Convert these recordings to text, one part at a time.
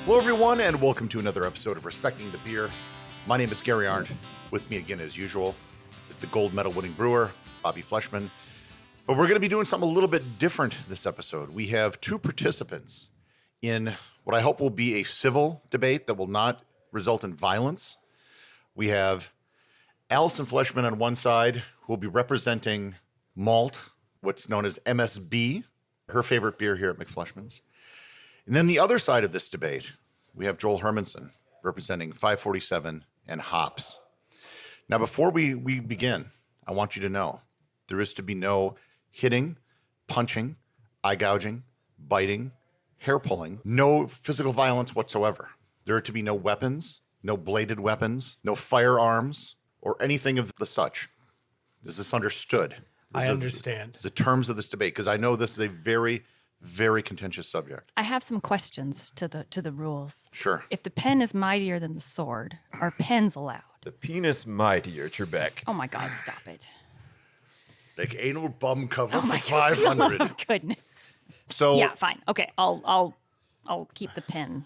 Hello, everyone, and welcome to another episode of Respecting the Beer. My name is Gary Arndt. With me again, as usual, is the gold medal winning brewer, Bobby Fleshman. But we're going to be doing something a little bit different this episode. We have two participants in what I hope will be a civil debate that will not result in violence. We have Allison Fleshman on one side, who will be representing Malt, what's known as MSB, her favorite beer here at McFleshman's. And then the other side of this debate, we have Joel Hermansen representing 547 and hops. Now, before we begin, I want you to know there is to be no hitting, punching, eye gouging, biting, hair pulling, no physical violence whatsoever. There are to be no weapons, no bladed weapons, no firearms, or anything of the such. Is this understood? I understand. The terms of this debate, because I know this is a very, very contentious subject. I have some questions to the rules. Sure. If the pen is mightier than the sword, are pens allowed? The penis mightier, Trebek. Oh my God, stop it. Like anal bum cover Oh for my 500. Oh my goodness. So Yeah, fine. Okay, I'll keep the pen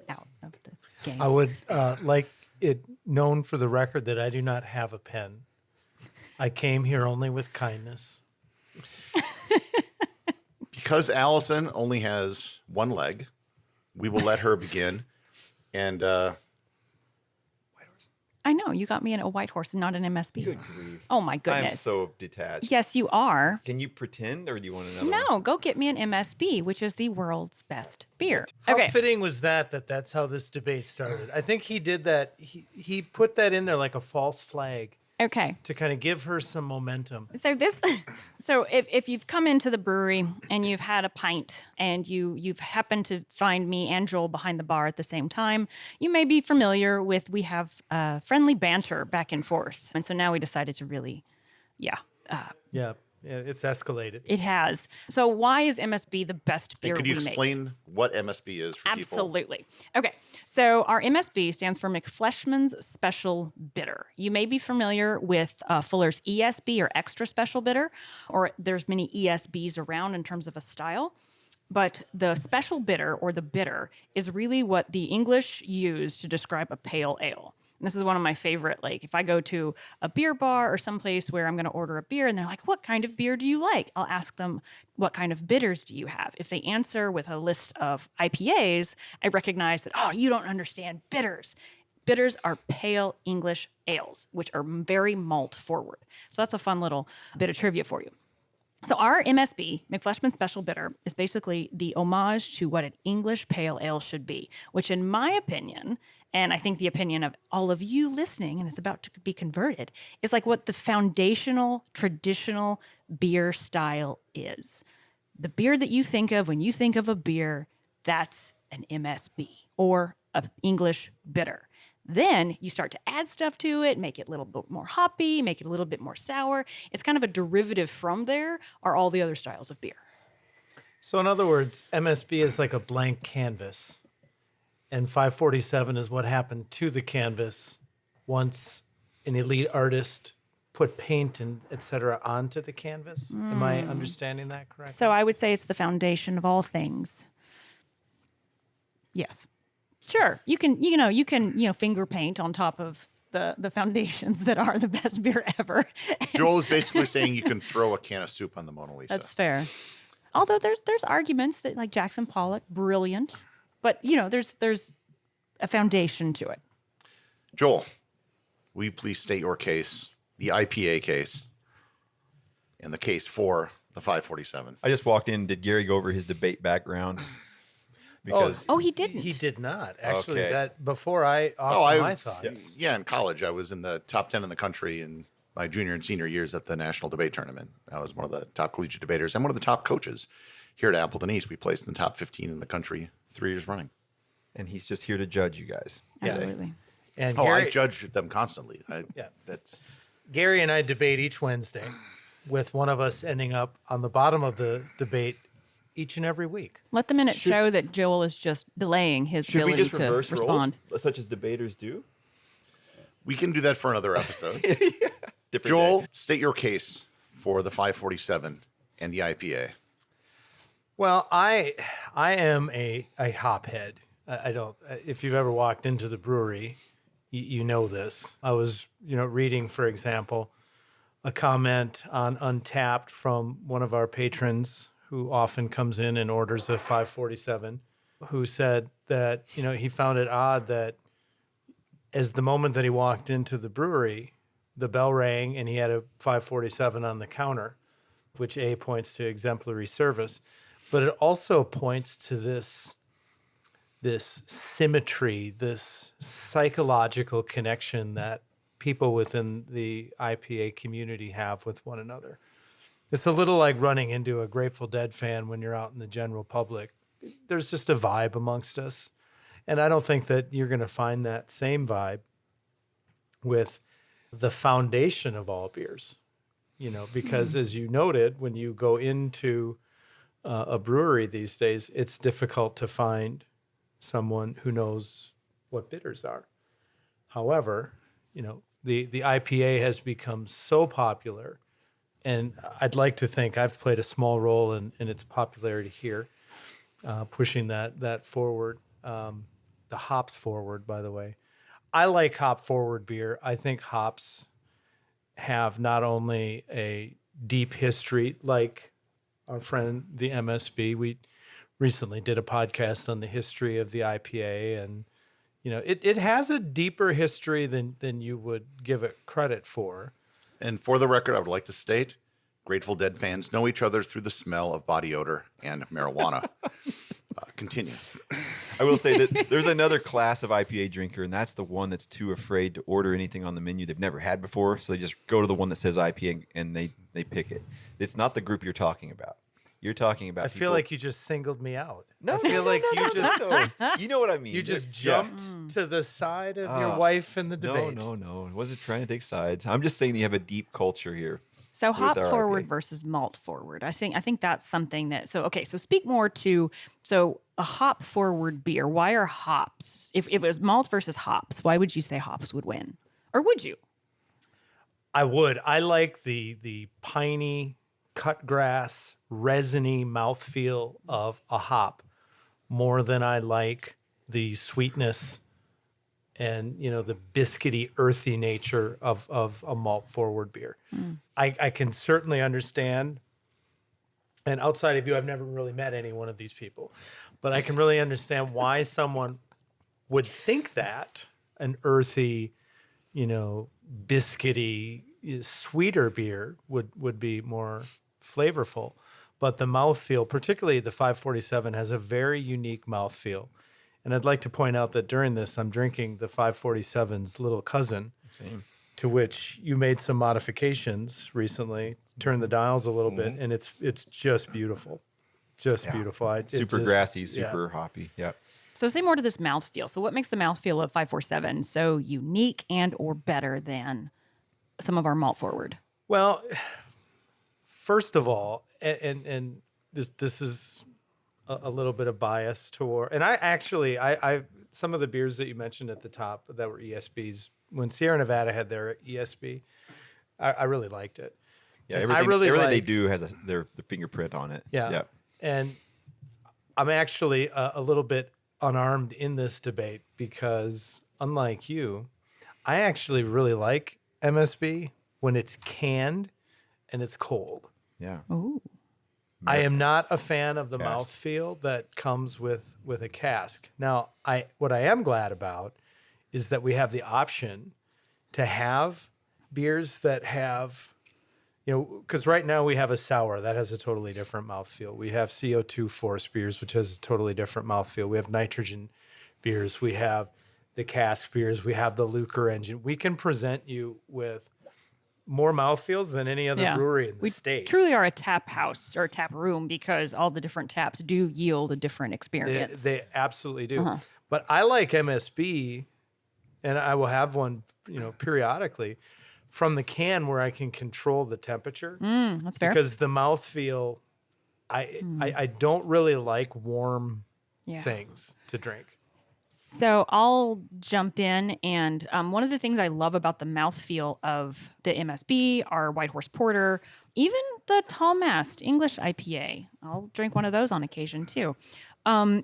out of the game. I would like it known for the record that I do not have a pen. I came here only with kindness. because Allison only has one leg, we will let her begin. And I know, you got me in a white horse and not an MSB. Good grief. Oh my goodness. I'm so detached. Yes, you are. Can you pretend, or do you want another one? No, go get me an MSB, which is the world's best beer. How Okay. fitting was that's how this debate started? I think he did that. He put that in there like a false flag Okay. to kind of give her some momentum. So if you've come into the brewery and you've had a pint and you've happened to find me and Joel behind the bar at the same time, you may be familiar with, we have friendly banter back and forth. And so now we decided to really, Yeah, it's escalated. it has. So why is MSB the best beer could you we make? explain what MSB is for people? Absolutely. Okay, so our MSB stands for McFleshman's Special Bitter. You may be familiar with Fuller's ESB or Extra Special Bitter, or there's many ESBs around in terms of a style. But the special bitter, or the bitter, is really what the English use to describe a pale ale. And this is one of my favorite, like if I go to a beer bar or someplace where I'm going to order a beer and they're like, what kind of beer do you like? I'll ask them, what kind of bitters do you have? If they answer with a list of IPAs, I recognize that, oh, you don't understand bitters. Bitters are pale English ales, which are very malt forward. So that's a fun little bit of trivia for you. So our MSB, McFleshman Special Bitter, is basically the homage to what an English pale ale should be, which in my opinion, and I think the opinion of all of you listening, and it's about to be converted, is like what the foundational, traditional beer style is. The beer that you think of when you think of a beer, that's an MSB or an English bitter. Then you start to add stuff to it, make it a little bit more hoppy, make it a little bit more sour. It's kind of a derivative from there are all the other styles of beer. So in other words, MSB is like a blank canvas, and 547 is what happened to the canvas once an elite artist put paint and et cetera onto the canvas. Am I understanding that correctly? So I would say it's the foundation of all things. Yes. Sure. You can finger paint on top of the foundations that are the best beer ever. Joel is basically saying you can throw a can of soup on the Mona Lisa. That's fair. Although there's arguments that like Jackson Pollock, brilliant, but there's a foundation to it. Joel, will you please state your case, the IPA case, and the case for the 547? I just walked in. Did Gary go over his debate background? Because Oh, he didn't. He did not. Actually, Okay. that before I offer my thoughts. yes. Yeah, in college, I was in the top 10 in the country in my junior and senior years at the National Debate Tournament. I was one of the top collegiate debaters and one of the top coaches here at Appleton East. We placed in the top 15 in the country 3 years running. and he's just here to judge you guys. Absolutely. And I judge them constantly. That's Gary and I debate each Wednesday, with one of us ending up on the bottom of the debate each and every week. Let the minute show that Joel is just delaying his Should we ability just to reverse respond. roles, such as debaters do? we can do that for another episode. Different Joel, day. state your case for the 547 and the IPA. Well, I am a hophead. I don't. If you've ever walked into the brewery, you know this. I was, reading, for example, a comment on Untapped from one of our patrons who often comes in and orders a 547, who said that, he found it odd that as the moment that he walked into the brewery, the bell rang and he had a 547 on the counter, which points to exemplary service, but it also points to this symmetry, this psychological connection that people within the IPA community have with one another. It's a little like running into a Grateful Dead fan when you're out in the general public. There's just a vibe amongst us. And I don't think that you're going to find that same vibe with the foundation of all beers, because as you noted, when you go into a brewery these days, it's difficult to find someone who knows what bitters are. However, the IPA has become so popular, and I'd like to think I've played a small role in its popularity here, pushing that forward, the hops forward, by the way. I like hop forward beer. I think hops have not only a deep history, like our friend, the MSB. We recently did a podcast on the history of the IPA, and it has a deeper history than you would give it credit for. And for the record, I would like to state, Grateful Dead fans know each other through the smell of body odor and marijuana. Continue. I will say that there's another class of IPA drinker, and that's the one that's too afraid to order anything on the menu they've never had before. So they just go to the one that says IPA and they pick it. It's not the group you're talking about. You're talking about. I feel like you just singled me out. No, I feel like you just you know what I mean. you just Yeah. jumped to the side of your wife in the debate. No. I wasn't trying to take sides. I'm just saying that you have a deep culture here. So hop our forward IPA. versus malt forward. I think that's something that so speak more to a hop forward beer. Why are hops? If it was malt versus hops, why would you say hops would win? Or would you? I would. I like the piney, cut grass, resiny mouthfeel of a hop more than I like the sweetness and the biscuity, earthy nature of a malt forward beer. I can certainly understand, and outside of you, I've never really met any one of these people, but I can really understand why someone would think that an earthy, biscuity, sweeter beer would be more flavorful. But the mouthfeel, particularly the 547, has a very unique mouthfeel. And I'd like to point out that during this, I'm drinking the 547's little cousin, to which you made some modifications recently, turned the dials a little bit, and it's just beautiful. Just beautiful. Super grassy, super hoppy. Yeah. So say more to this mouthfeel. So what makes the mouthfeel of 547 so unique and or better than some of our malt forward? Well, first of all, and this is a little bit of bias toward, and I some of the beers that you mentioned at the top that were ESBs, when Sierra Nevada had their ESB, I really liked it. Yeah, And everything they do has their fingerprint on it. Yeah. And I'm actually a little bit unarmed in this debate because, unlike you, I actually really like MSB when it's canned and it's cold. Yeah. Ooh. I am not a fan of the Cask. mouthfeel that comes with a cask. Now, what I am glad about is that we have the option to have beers that have, because right now we have a sour that has a totally different mouthfeel. We have CO2 force beers, which has a totally different mouthfeel. We have nitrogen beers. We have the cask beers. We have the Lucre engine. We can present you with more mouthfeels than any other brewery in the state. Truly are a tap house or a tap room because all the different taps do yield a different experience. They absolutely do. But I like MSB, and I will have one, periodically from the can where I can control the temperature. That's fair. Because the mouthfeel, I don't really like warm things to drink. So I'll jump in, and one of the things I love about the mouthfeel of the MSB, our White Horse Porter, Even the tall mast English IPA, I'll drink one of those on occasion too. I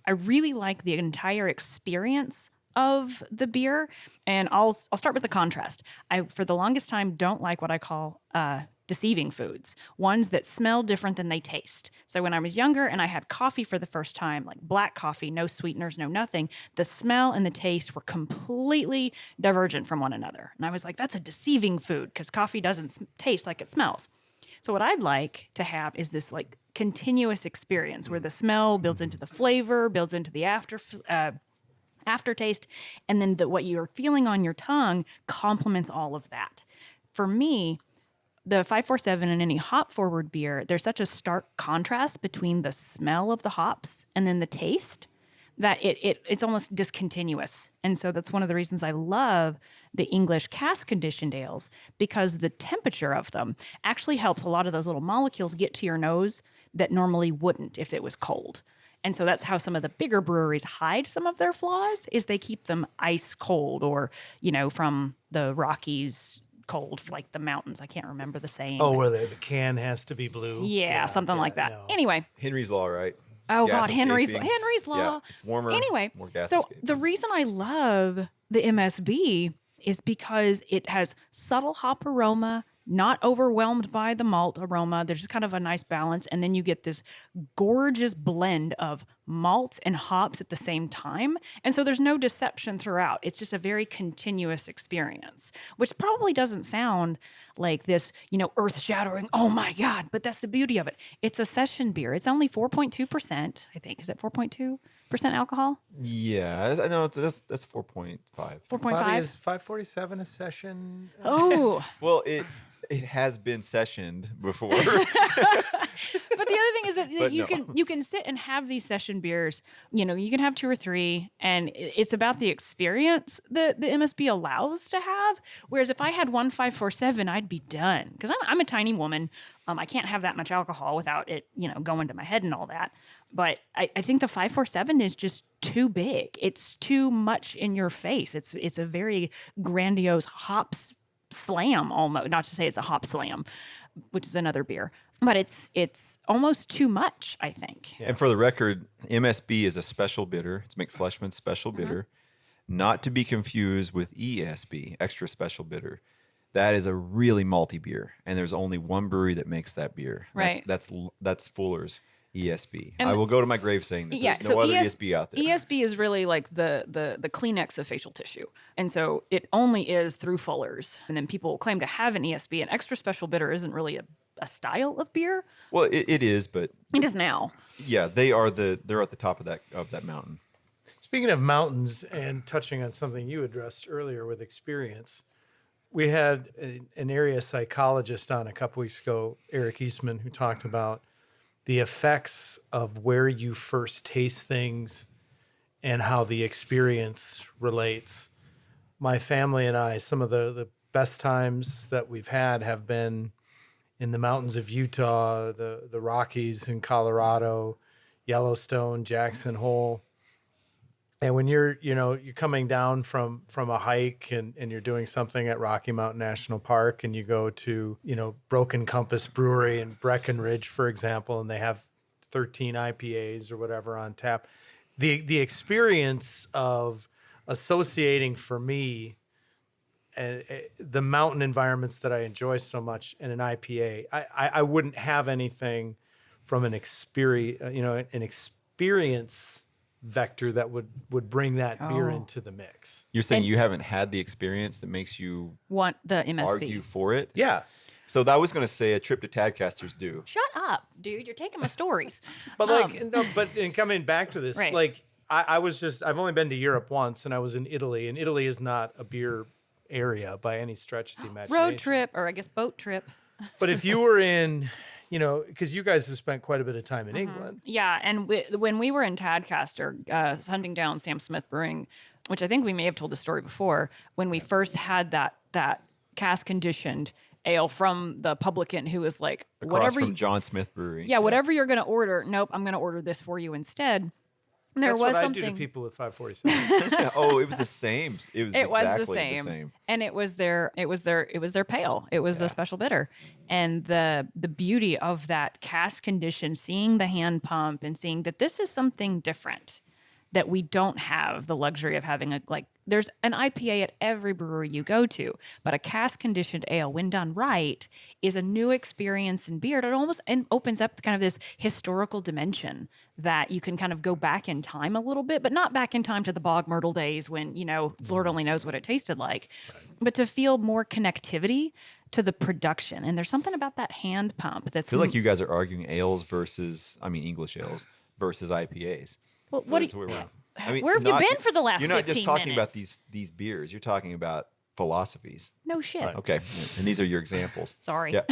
really like the entire experience of the beer, and I'll start with the contrast. I, for the longest time, don't like what I call deceiving foods, ones that smell different than they taste. So when I was younger and I had coffee for the first time, like black coffee, no sweeteners, no nothing, the smell and the taste were completely divergent from one another. And I was like, that's a deceiving food because coffee doesn't taste like it smells. So what I'd like to have is this like continuous experience where the smell builds into the flavor, builds into the aftertaste, and then what you're feeling on your tongue complements all of that. For me, the 547 and any hop forward beer, there's such a stark contrast between the smell of the hops and then the taste that it's almost discontinuous. And so that's one of the reasons I love the English cask conditioned ales, because the temperature of them actually helps a lot of those little molecules get to your nose that normally wouldn't if it was cold. And so that's how some of the bigger breweries hide some of their flaws, is they keep them ice cold, or, from the Rockies cold, like the mountains. I can't remember the saying. Oh, where the can has to be blue. Yeah, something like that. No. Anyway. Henry's Law, right? Oh Gas God, Henry's escaping. Law. Yeah, it's warmer. Anyway, more gas so escaping. the reason I love the MSB is because it has subtle hop aroma, not overwhelmed by the malt aroma. There's just kind of a nice balance. And then you get this gorgeous blend of malts and hops at the same time. And so there's no deception throughout. It's just a very continuous experience, which probably doesn't sound like this, earth-shattering, oh my God, but that's the beauty of it. It's a session beer. It's only 4.2%, I think. Is it 4.2% alcohol? Yeah, I know that's 4.5. 4.5? Is 547 a session? Oh. Well, it has been sessioned before. But the other thing is that But you no. can sit and have these session beers. You can have 2 or 3, and it's about the experience that the MSB allows to have. Whereas if I had 1,547, I'd be done, because I'm a tiny woman. I can't have that much alcohol without it, going to my head and all that. But I think the 547 is just too big. It's too much in your face. It's a very grandiose hops slam, almost. Not to say it's a hop slam, which is another beer, but it's almost too much, I think. And for the record, MSB is a special bitter. It's McFleshman's special bitter, not to be confused with ESB, extra special bitter. That is a really malty beer, and there's only one brewery that makes that beer. Right. That's Fuller's ESB. And I will go to my grave saying that Yeah, there's no so other ESB out there. ESB is really like the Kleenex of facial tissue. And so it only is through Fuller's. And then people claim to have an ESB. An extra special bitter isn't really a style of beer. Well, it is, but It is now. yeah, they're at the top of that mountain. Speaking of mountains and touching on something you addressed earlier with experience, we had an area psychologist on a couple weeks ago, Eric Eastman, who talked about the effects of where you first taste things and how the experience relates. My family and I, some of the best times that we've had have been in the mountains of Utah, the Rockies in Colorado, Yellowstone, Jackson Hole. And when you're coming down from a hike and you're doing something at Rocky Mountain National Park, and you go to, Broken Compass Brewery in Breckenridge, for example, and they have 13 IPAs or whatever on tap. The experience of associating, for me, the mountain environments that I enjoy so much in an IPA, I wouldn't have anything from an experience vector that would bring that beer into the mix. You're saying And- you haven't had the experience that makes you Want the MSB. argue for it? Yeah. So I was going to say a trip to Tadcasters do. Shut up, dude. You're taking my stories. But in coming back to this, Right. like I've only been to Europe once, and I was in Italy, and Italy is not a beer area by any stretch of the imagination. Road trip, or I guess boat trip. But if you were in, because you guys have spent quite a bit of time in England. Yeah, and when we were in Tadcaster, hunting down Sam Smith Brewing, which I think we may have told the story before, when we first had that cask conditioned ale from the publican who was like, Across whatever from John Smith Brewery. yeah, whatever you're going to order, nope, I'm going to order this for you instead. There That's was what something. I do to people with 547. Yeah, oh, it was the same. It was It was exactly the same. And it was their pale. It was the special bitter. And the beauty of that cask condition, seeing the hand pump and seeing that this is something different, that we don't have the luxury of having there's an IPA at every brewery you go to, but a cask conditioned ale, when done right, is a new experience in beer. It almost opens up kind of this historical dimension that you can kind of go back in time a little bit, but not back in time to the bog myrtle days when, Lord only knows what it tasted like, but to feel more connectivity to the production. And there's something about that hand pump that's I feel like you guys are arguing English ales versus IPAs. Well, Where have you been for the last 15 minutes? You're not just talking about these beers. You're talking about philosophies. No shit. Okay, and these are your examples. Sorry. Yeah,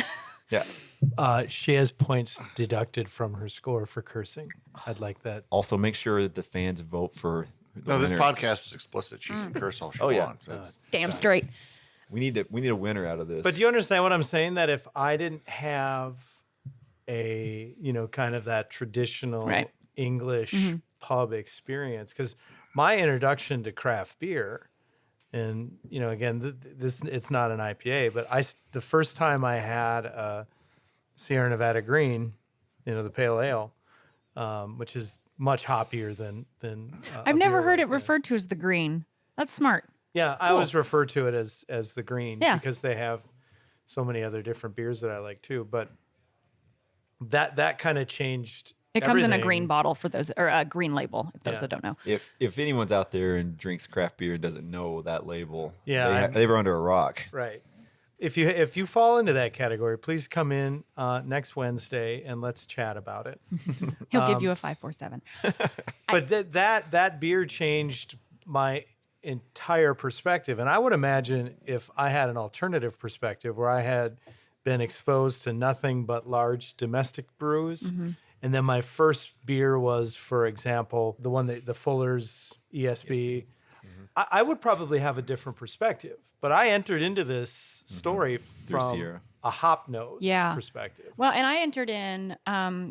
yeah. She has points deducted from her score for cursing. I'd like that. Also, make sure that the fans vote for. No, this winner. podcast is explicit. She can curse all she wants. It's, Damn straight. We need a winner out of this. But do you understand what I'm saying? That if I didn't have a, kind of that traditional English pub experience, because my introduction to craft beer, and again, it's not an IPA, but the first time I had a Sierra Nevada Green, the pale ale, which is much hoppier than. I've never heard it referred to as the green. That's smart. Yeah, I always refer to it as the green because they have so many other different beers that I like too. But that kind of changed. It comes in a everything. green bottle for those, or a green label, if those that don't know. If anyone's out there and drinks craft beer and doesn't know that label, Yeah, they were under a rock. Right. If you fall into that category, please come in next Wednesday and let's chat about it. He'll give you a 547. But that beer changed my entire perspective, and I would imagine if I had an alternative perspective where I had been exposed to nothing but large domestic brews. And then my first beer was, for example, the Fuller's ESB. I would probably have a different perspective, but I entered into this story from Sierra. a hop nose perspective. Well, and I entered in,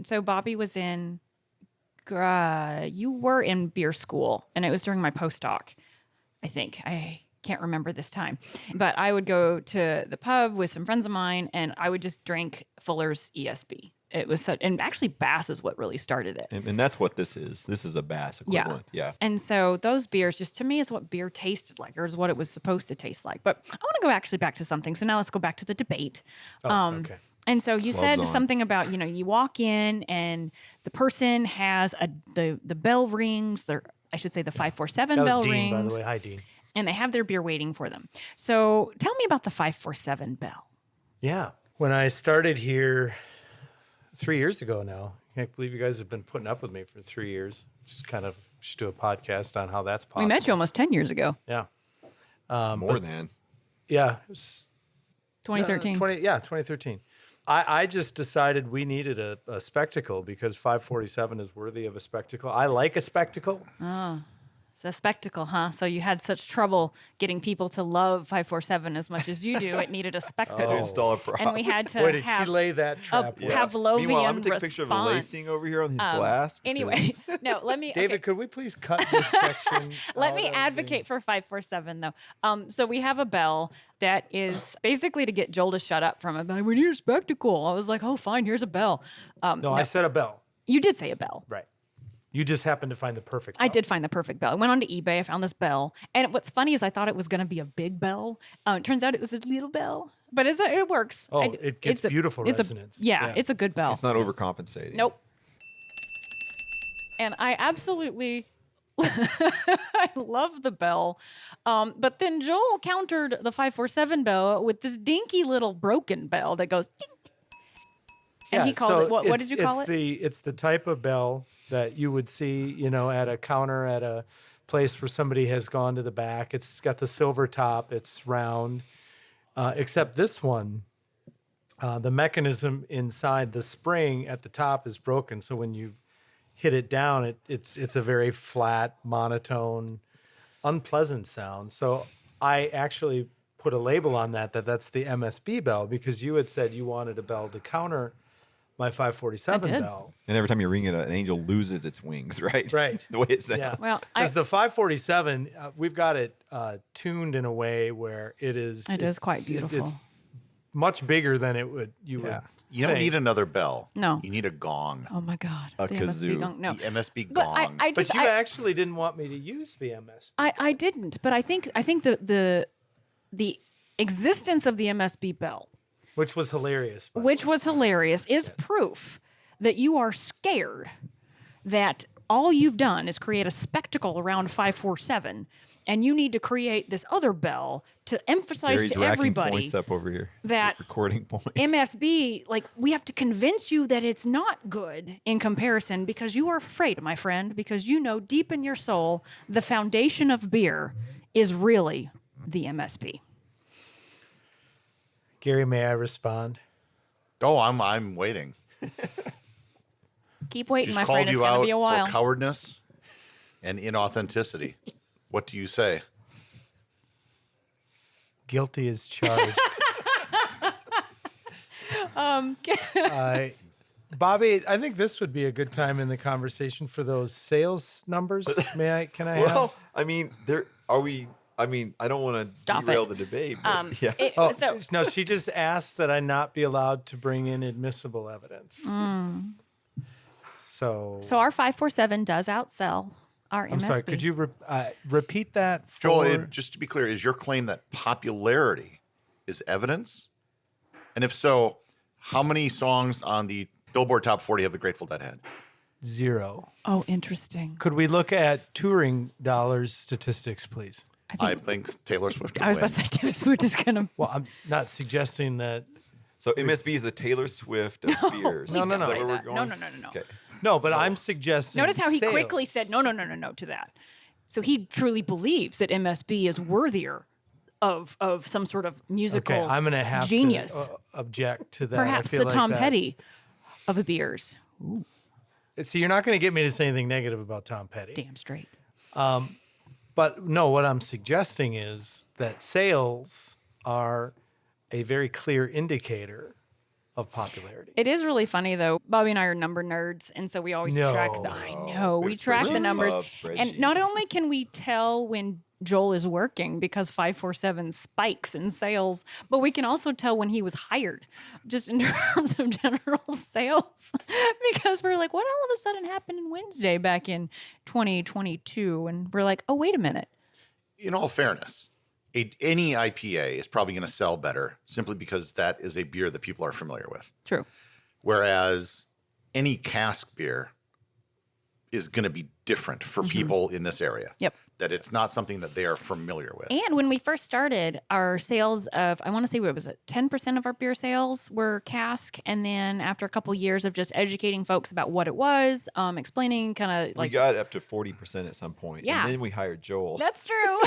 so Bobby was in, you were in beer school, and it was during my postdoc, I think. I can't remember this time. But I would go to the pub with some friends of mine, and I would just drink Fuller's ESB. It was and actually Bass is what really started it. And that's what this is. This is a Bass equivalent. Yeah. And so those beers, just to me, is what beer tasted like, or is what it was supposed to taste like. But I want to go actually back to something. So now let's go back to the debate. Okay. And so you said on. something about, you walk in and the person has the bell rings. I should say the 547 That was bell Dean, rings. by the way. Hi, Dean. And they have their beer waiting for them. So tell me about the 547 bell. Yeah. When I started here 3 years ago now, I can't believe you guys have been putting up with me for 3 years. Just do a podcast on how that's possible. We met you almost 10 years ago. Yeah. More than. Yeah. 2013. 2013. I just decided we needed a spectacle because 547 is worthy of a spectacle. I like a spectacle. It's a spectacle, huh? So you had such trouble getting people to love 547 as much as you do. It needed a spectacle. To install a prop. And we had to Boy, did have she lay that a trap? Pavlovian Meanwhile, I'm going to take a response. picture of the lacing over here on his glass. Anyway, no, let me... David, okay. could we please cut this section? Let me out of advocate for 547, though. So we have a bell that is basically to get Joel to shut up from it. Like, we need a spectacle. I was like, oh, fine, here's a bell. No, I said a bell. You did say a bell. Right. You just happened to find the perfect I bell. did find the perfect bell. I went onto eBay. I found this bell. And what's funny is I thought it was going to be a big bell. It turns out it was a little bell. But it works. Oh, it gets beautiful resonance. Yeah, it's a good bell. It's not overcompensating. Nope. And I absolutely... I love the bell. But then Joel countered the 547 bell with this dinky little broken bell that goes... ding. And he called it... What did you call it? It's the type of bell that you would see, at a counter at a place where somebody has gone to the back. It's got the silver top. It's round. Except this one, the mechanism inside the spring at the top is broken. So when you hit it down, it's a very flat, monotone, unpleasant sound. So I actually put a label on that's the MSB bell because you had said you wanted a bell to counter my 547 I did. bell. And every time you ring it, an angel loses its wings, right? Right. The way it sounds. Yeah. Well, Because the 547, we've got it tuned in a way where it is. It is quite It's beautiful. much bigger than you would. You don't think. need another bell. No. You need a gong. Oh my God. A the MSB kazoo. gong. No. The MSB But gong. I just But you actually didn't want me to use the MS. I didn't, but I think the existence of the MSB bell, Which was hilarious. by the which way. was hilarious, is proof that you are scared that all you've done is create a spectacle around 547, and you need to create this other bell to emphasize Gary's to racking everybody points up over here. that Recording points. MSB, like, we have to convince you that it's not good in comparison because you are afraid, my friend, because you know deep in your soul the foundation of beer is really the MSB. Gary, may I respond? Oh, I'm waiting. Keep waiting, She's my called friend. It's you going to out be a while. for cowardness and inauthenticity. What do you say? Guilty as charged. Bobby, I think this would be a good time in the conversation for those sales numbers. Can I have? Well, I mean, I don't want to Stop derail it. the debate. But yeah. Oh, So, no, she just asked that I not be allowed to bring in admissible evidence. So our 547 does outsell our MSB. I'm sorry, could you repeat that for Joel, just to be clear, is your claim that popularity is evidence? And if so, how many songs on the Billboard Top 40 have the Grateful Dead had? 0? Oh, interesting. Could we look at touring dollars statistics, please? I think Taylor Swift would I was win. about to say Taylor Swift is going to. Well, I'm not suggesting that. So MSB is the Taylor Swift of beers. No, no, no. Is that Say where we're that. going? No. Okay. No, but I'm suggesting. Notice how he sales. quickly said no to that. So he truly believes that MSB is worthier of some sort of musical Okay, I'm going to have genius. to object to that. Perhaps I feel the like Tom that- Petty of the beers. See, you're not going to get me to say anything negative about Tom Petty. Damn straight. But no, what I'm suggesting is that sales are a very clear indicator of popularity. It is really funny though. Bobby and I are number nerds, and so we always track the. No. I know we Good track the spreadsheets. numbers, Love and not spreadsheets. only can we tell when Joel is working because 547 spikes in sales, but we can also tell when he was hired, just in terms of general sales, because we're like, what all of a sudden happened in Wednesday back in 2022, and we're like, oh wait a minute. In all fairness, any IPA is probably going to sell better simply because that is a beer that people are familiar with. True. Whereas any cask beer is going to be different for people in this area. Yep. That it's not something that they are familiar with. And when we first started, our sales of, I want to say, what was it, 10% of our beer sales were cask. And then after a couple years of just educating folks about what it was, explaining kind of We like, got up to 40% at some point. Yeah. And then we hired Joel. that's true.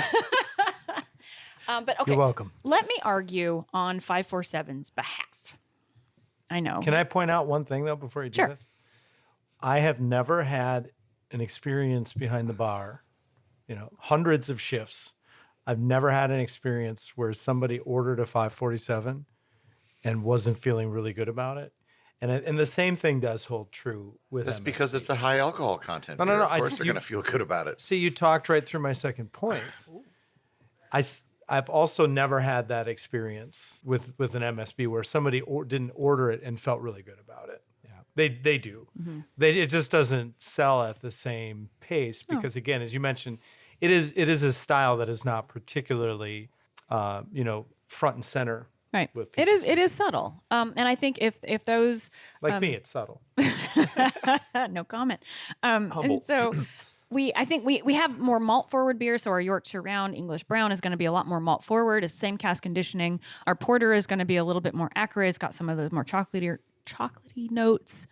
But okay, You're welcome. let me argue on 547's behalf. I know. Can I point out one thing though before you do Sure. this? I have never had an experience behind the bar, hundreds of shifts. I've never had an experience where somebody ordered a 547 and wasn't feeling really good about it. And the same thing does hold true with That's MSB. because it's a high alcohol content. No, beer. no, Of I- course they're you- going to feel good about it. See, you talked right through my second point. I've also never had that experience with an MSB where somebody didn't order it and felt really good about it. Yeah, they do. It just doesn't sell at the same pace because, again, as you mentioned, it is a style that is not particularly, front and center. Right. with It people. is subtle. And I think if those Like me, it's subtle. no comment. And so I think we have more malt forward beer. So our Yorkshire Round English Brown is going to be a lot more malt forward. It's same cask conditioning. Our porter is going to be a little bit more acrid. It's got some of those more chocolatey notes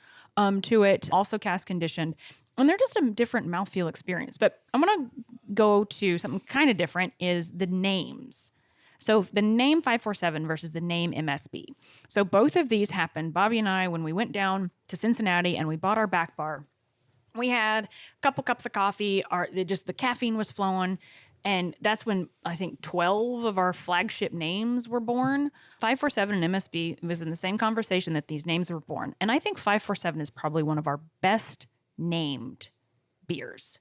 to it. Also cask conditioned. And they're just a different mouthfeel experience. But I'm going to go to something kind of different is the names. So the name 547 versus the name MSB. So both of these happened. Bobby and I, when we went down to Cincinnati and we bought our back bar, we had a couple cups of coffee. The caffeine was flowing. And that's when I think 12 of our flagship names were born. 547 and MSB was in the same conversation that these names were born. And I think 547 is probably one of our best named beers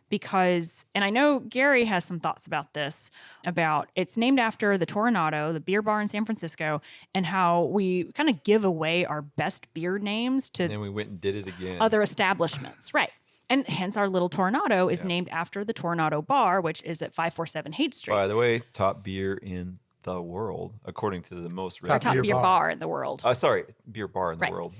because, and I know Gary has some thoughts about this, about it's named after the Toronado, the beer bar in San Francisco, and how we kind of give away our best beer names to And then we went and did it again. other establishments. Right. And hence our little Toronado is named after the Toronado Bar, which is at 547 Haight Street. By the way, top beer in the world, according to the most Our top beer beer bar. bar in the world. sorry, beer bar in the Right. world,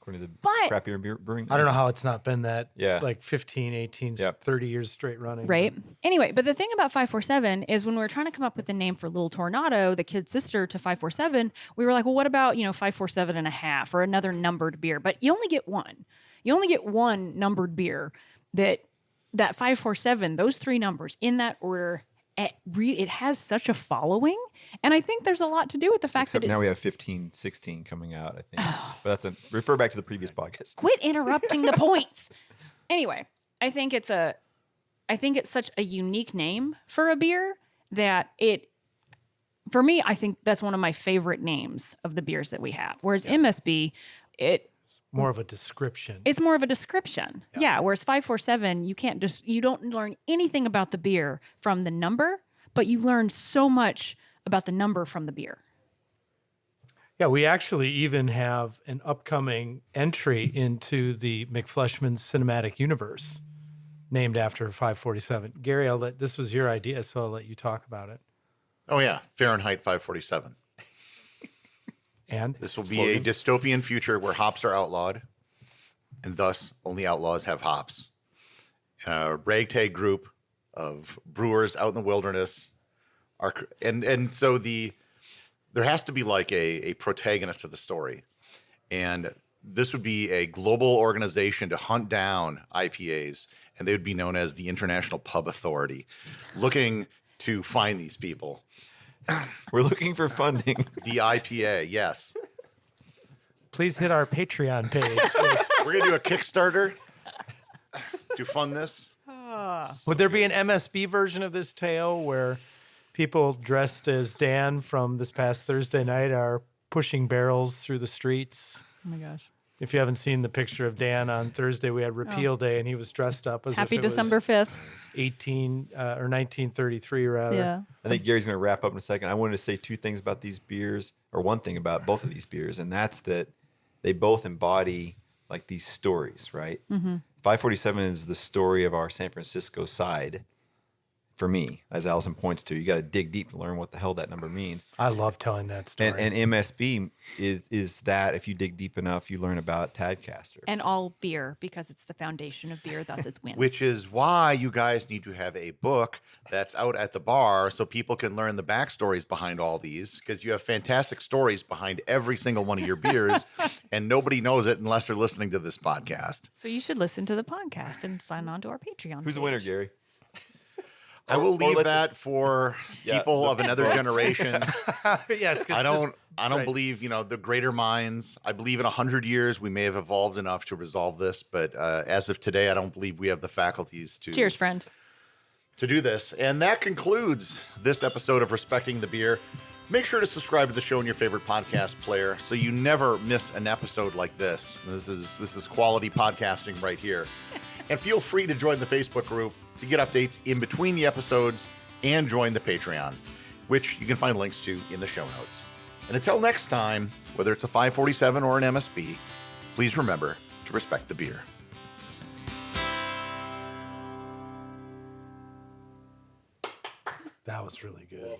according to the But- Craft Beer and Beer Brewing. I don't know how it's not been that Yeah. like 15, 18, Yep. 30 years straight running. Right. Anyway, but the thing about 547 is when we were trying to come up with a name for Little Tornado, the kid sister to 547, we were like, well, what about, 547 and a half or another numbered beer? But you only get one. You only get one numbered beer that 547, those three numbers in that order, it has such a following. And I think there's a lot to do with the fact Except that now it's... we have 15, 16 coming out, I think. But refer back to the previous podcast. Quit interrupting the points. Anyway, I think it's such a unique name for a beer that for me, I think that's one of my favorite names of the beers that we have. Whereas MSB, More of a description. it's more of a description. Yeah. Whereas 547, you don't learn anything about the beer from the number, but you learn so much about the number from the beer. Yeah, we actually even have an upcoming entry into the McFleshman cinematic universe named after 547. Gary, this was your idea, so I'll let you talk about it. Oh, yeah. Fahrenheit 547. And This will be a dystopian future where hops are outlawed, and thus only outlaws have hops. A ragtag group of brewers out in the wilderness so there has to be like a protagonist to the story, and this would be a global organization to hunt down IPAs, and they would be known as the International Pub Authority, looking to find these people. We're looking for funding. The IPA, yes. please hit our Patreon page. We're going to do a Kickstarter to fund this. Would there be an MSB version of this tale where people dressed as Dan from this past Thursday night are pushing barrels through the streets? Oh my gosh. If you haven't seen the picture of Dan on Thursday, we had Repeal Day, and he was dressed up as Happy if it December was 5th. 1933 rather. Yeah. I think Gary's going to wrap up in a second. I wanted to say two things about these beers, or one thing about both of these beers, and that's that they both embody like these stories, right? Mm-hmm. 547 is the story of our San Francisco side. For me, as Allison points to, you got to dig deep to learn what the hell that number means. I love telling that story. And MSB is that if you dig deep enough, you learn about Tadcaster. And all beer, because it's the foundation of beer, thus it's wins. Which is why you guys need to have a book that's out at the bar so people can learn the backstories behind all these, because you have fantastic stories behind every single one of your beers, and nobody knows it unless they're listening to this podcast. So you should listen to the podcast and sign on to our Patreon. Who's the winner, Gary? I will Or leave let that for people of another generation. yes, 'cause I don't right. believe, the greater minds. I believe in 100 years we may have evolved enough to resolve this, but as of today, I don't believe we have the faculties to Cheers, friend. to do this. And that concludes this episode of Respecting the Beer. Make sure to subscribe to the show in your favorite podcast player so you never miss an episode like this. This is quality podcasting right here. And feel free to join the Facebook group to get updates in between the episodes and join the Patreon, which you can find links to in the show notes. And until next time, whether it's a 547 or an MSB, please remember to respect the beer. That was really good.